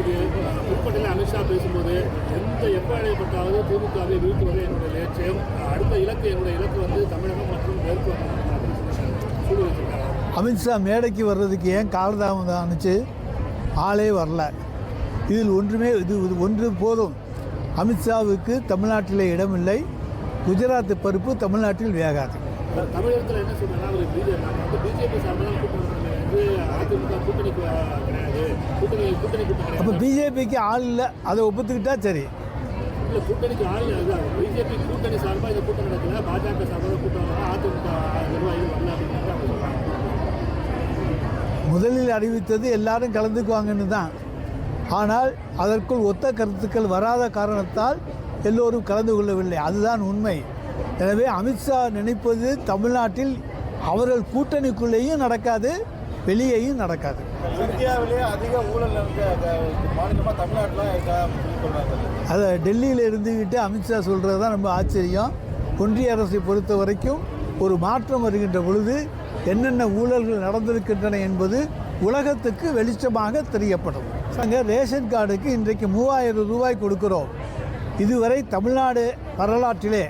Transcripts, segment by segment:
இதுக்கு புதுக்கோட்டையில் அமித்ஷா பேசும்போது எப்போ அடையப்பட்டாவது திமுகவை வீழ்த்துவது என்னுடைய லட்சியம், அடுத்த என்னுடைய இலக்கு வந்து தமிழகம் மற்றும் மேற்கு சூடு வச்சிருக்காங்க. அமித்ஷா மேடைக்கு வர்றதுக்கு ஏன் காலதாமதம் ஆணுச்சு? ஆளே வரல. இதில் இது ஒன்று போதும். அமித்ஷாவுக்கு தமிழ்நாட்டில் இடமில்லை. குஜராத் பருப்பு தமிழ்நாட்டில் வேகாது. தமிழகத்தில் என்ன சொல்றாங்க, பிஜேபி சார்பாக அதிமுக கூட்டணி கிடையாது, கூட்டணி அப்போ பிஜேபிக்கு ஆள் இல்லை, அதை ஒப்புத்துக்கிட்டா சரி. இல்லை, கூட்டணிக்கு ஆள் இல்லை. பிஜேபி கூட்டணி சார்பாக இந்த கூட்டம் நடக்கல, பாஜக சார்பாக கூட்டம் அதிமுக நிர்வாகிகள் வரல அப்படின்னு சொல்றாங்க. முதலில் அறிவித்தது எல்லாரும் கலந்துக்குவாங்கன்னு தான். ஆனால் அதற்குள் ஒத்த கருத்துக்கள் வராத காரணத்தால் எல்லோரும் கலந்து கொள்ளவில்லை. அதுதான் உண்மை. எனவே அமித்ஷா நினைப்பது தமிழ்நாட்டில் அவர்கள் கூட்டணிக்குள்ளேயும் நடக்காது, வெளியேயும் நடக்காது. இந்தியாவிலேயே அதிக ஊழல் மாநிலமாக தமிழ்நாட்டில் அதை டெல்லியில் இருந்துக்கிட்டு அமித்ஷா சொல்கிறது தான் ரொம்ப ஆச்சரியம். ஒன்றிய அரசை பொறுத்த வரைக்கும் ஒரு மாற்றம் வருகின்ற பொழுது என்னென்ன ஊழல்கள் நடந்திருக்கின்றன என்பது உலகத்துக்கு வெளிச்சமாக தெரியப்படும். நாங்கள் ரேஷன் கார்டுக்கு இன்றைக்கு 3000 ரூபாய் கொடுக்கிறோம். இதுவரை தமிழ்நாடு வரலாற்றிலே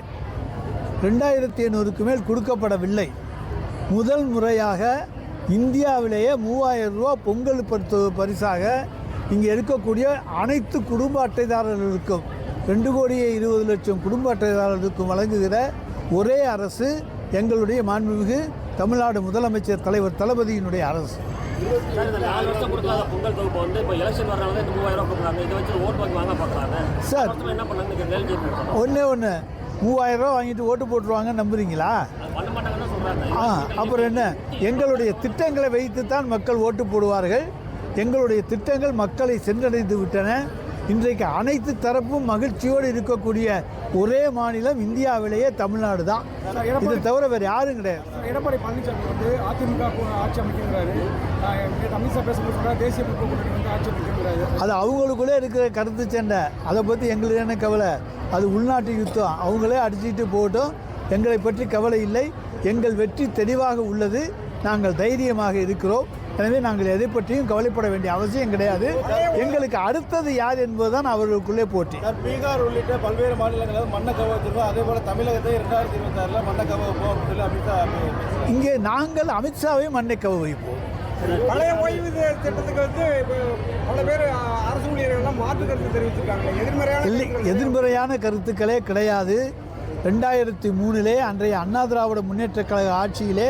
2500க்கு மேல் கொடுக்கப்படவில்லை. முதல் முறையாக இந்தியாவிலேயே 3000 ரூபா பொங்கல் பரிசாக இங்கே இருக்கக்கூடிய அனைத்து குடும்ப அட்டைதாரர்களுக்கும் 2,20,00,000 குடும்ப அட்டைதாரர்களுக்கும் வழங்குகிற ஒரே அரசு எங்களுடைய மாண்புமிகு தமிழ்நாடு முதலமைச்சர் தலைவர் தளபதியினுடைய அரசு. சார், ஒன்று 3000 ரூபா வாங்கிட்டு ஓட்டு போட்டுருவாங்க நம்புறீங்களா? அப்புறம் என்ன? எங்களுடைய திட்டங்களை வைத்துத்தான் மக்கள் ஓட்டு போடுவார்கள். எங்களுடைய திட்டங்கள் மக்களை சென்றடைந்து விட்டன. இன்றைக்கு அனைத்து தரப்பும் மகிழ்ச்சியோடு இருக்கக்கூடிய ஒரே மாநிலம் இந்தியாவிலேயே தமிழ்நாடு தான். இதை தவிர வேறு யாரும் கிடையாது. எடப்பாடி பழனிசாமி வந்து அதிமுக ஆட்சி அமைக்கிறாரு, அமித்ஷா பேசும்போது தேசிய கூட்டணி வந்து ஆட்சி அமைக்கிறாரு. அது அவங்களுக்குள்ளே இருக்கிற கருத்து சண்டை. அதை பற்றி எங்களுக்கு என்ன கவலை? அது உள்நாட்டு யுத்தம். அவங்களே அடிச்சுட்டு போகட்டும், எங்களை பற்றி கவலை இல்லை. எங்கள் வெற்றி தெளிவாக உள்ளது. நாங்கள் தைரியமாக இருக்கிறோம். எனவே நாங்கள் எதை பற்றியும் கவலைப்பட வேண்டிய அவசியம் கிடையாது. எங்களுக்கு அடுத்தது யார் என்பதுதான் அவர்களுக்குள்ளே போட்டி. பீகார் உள்ளிட்ட பல்வேறு மாநிலங்களில் மண்ணை கவர்ச்சிருக்கோம். அதே போல் தமிழகத்தை 2026 மண்ணை கவர்ப்போம் சொல்லி அமித்ஷா. இங்கே நாங்கள் அமித்ஷாவை மண்ணை கவ வைப்போம். பழைய ஓய்வூதிய திட்டத்துக்கு வந்து பல பேர் அரசு ஊழியர்கள்லாம் மாற்று கருத்து தெரிவிச்சிருக்காங்க. எதிர்மறையான கருத்துக்களே கிடையாது. 2003 அன்றைய அண்ணா திராவிட முன்னேற்ற கழக ஆட்சியிலே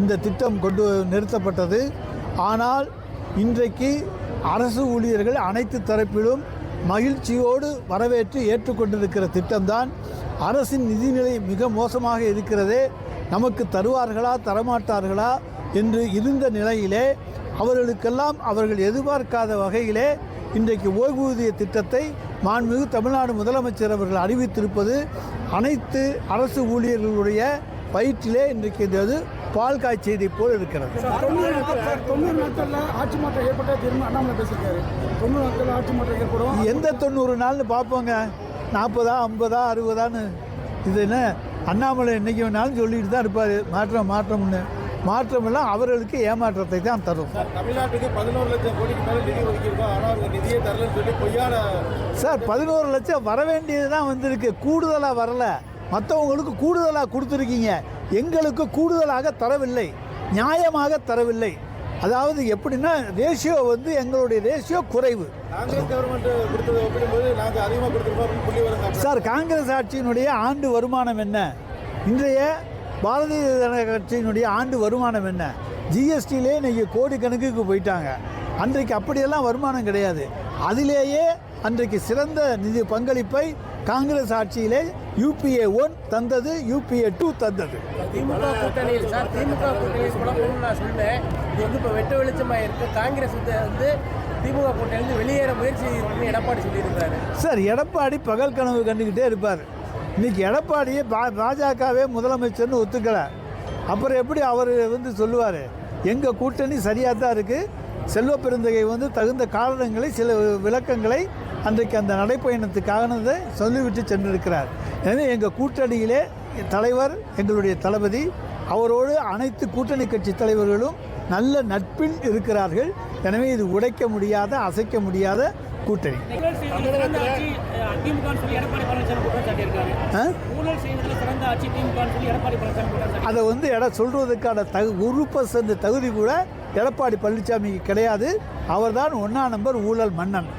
இந்த திட்டம் கொண்டு நிறுத்தப்பட்டது. ஆனால் இன்றைக்கு அரசு ஊழியர்கள் அனைத்து தரப்பிலும் மகிழ்ச்சியோடு வரவேற்று ஏற்றுக்கொண்டிருக்கிற திட்டம்தான். அரசின் நிதிநிலை மிக மோசமாக இருக்கிறது, நமக்கு தருவார்களா தரமாட்டார்களா என்று இருந்த நிலையிலே அவர்களுக்கெல்லாம் அவர்கள் எதிர்பார்க்காத வகையிலே இன்றைக்கு ஓய்வூதிய திட்டத்தை மாண்புமிகு தமிழ்நாடு முதலமைச்சர் அவர்கள் அறிவித்திருப்பது அனைத்து அரசு ஊழியர்களுடைய வயிற்றிலே இன்றைக்கு இது பால் காய்ச்சதை போல் இருக்கிறது. 90 நாட்களில் ஆட்சி மாற்றம் ஏற்பட்ட திரும்ப அண்ணாமலை பேசியிருக்காரு. 90 நாட்களில் ஆட்சி மாற்றம் ஏற்படும். எந்த 90 நாள்னு பார்ப்போங்க? 40, 50, 60 இது என்ன? அண்ணாமலை என்றைக்கு வேணாலும் சொல்லிட்டு தான் இருப்பார். மாற்றம்னு மாற்றமெல்லாம் அவர்களுக்கு ஏமாற்றத்தை தான் தரும். தமிழ்நாட்டுக்கு 11 லட்சம் கோடிக்கு மேலே நிதி ஒதுக்கியிருக்கோம். ஆனால் அந்த நிதியை தரலன்னு சொல்லி பொய்யான. சார், 11 லட்சம் வர வேண்டியது தான் வந்திருக்கு, கூடுதலாக வரல. மற்றவங்களுக்கு கூடுதலாக கொடுத்துருக்கீங்க, எங்களுக்கு கூடுதலாக தரவில்லை, நியாயமாக தரவில்லை. அதாவது எப்படின்னா ரேஷியோ வந்து எங்களுடைய ரேஷியோ குறைவு. காங்கிரஸ் கவர்மெண்ட் கொடுத்ததை ஒப்பிடும்போது நாங்கள் அதிகமாக கொடுத்துருக்கோம். சார், காங்கிரஸ் ஆட்சியினுடைய ஆண்டு வருமானம் என்ன? இன்றைய பாரதிய ஜனதா கட்சியினுடைய ஆண்டு வருமானம் என்ன? ஜிஎஸ்டியிலே இன்றைக்கி கோடிக்கணக்குக்கு போயிட்டாங்க. அன்றைக்கு அப்படியெல்லாம் வருமானம் கிடையாது. அதிலேயே அன்றைக்கு சிறந்த நிதி பங்களிப்பை காங்கிரஸ் ஆட்சியிலே UPA 1 தந்தது, UPA 2 தந்தது. திமுக கூட்டணியில் சார், திமுக கூட்டணியில் குழப்பம்னு நான் சொன்னேன். இது வந்து இப்போ வெட்ட வெளிச்சமாக இருக்குது. காங்கிரஸ் வந்து திமுக கூட்டணியில் வெளியேற முயற்சி பண்ணி எடப்பாடி சொல்லியிருக்காரு. சார், எடப்பாடி பகல் கனவு கண்டுக்கிட்டே இருப்பார். இன்றைக்கி எடப்பாடியே பாஜகவே முதலமைச்சர்னு ஒத்துக்கலை. அப்புறம் எப்படி அவர் வந்து சொல்லுவார்? எங்கள் கூட்டணி சரியாக தான் இருக்குது. செல்வ பெருந்தகை வந்து தகுந்த காரணங்களை, சில விளக்கங்களை அன்றைக்கு அந்த நடைப்பயணத்துக்காக சொல்லிவிட்டு சென்றிருக்கிறார். எனவே எங்கள் கூட்டணியிலே தலைவர் எங்களுடைய தளபதி, அவரோடு அனைத்து கூட்டணி கட்சி தலைவர்களும் நல்ல நட்பில் இருக்கிறார்கள். எனவே இது உடைக்க முடியாத, அசைக்க முடியாத கூட்டணி. அதை வந்து சொல்கிறதுக்கான 1% தகுதி கூட எடப்பாடி பழனிசாமிக்கு கிடையாது. அவர்தான் 1ஆம் நம்பர் ஊழல் மன்னன்.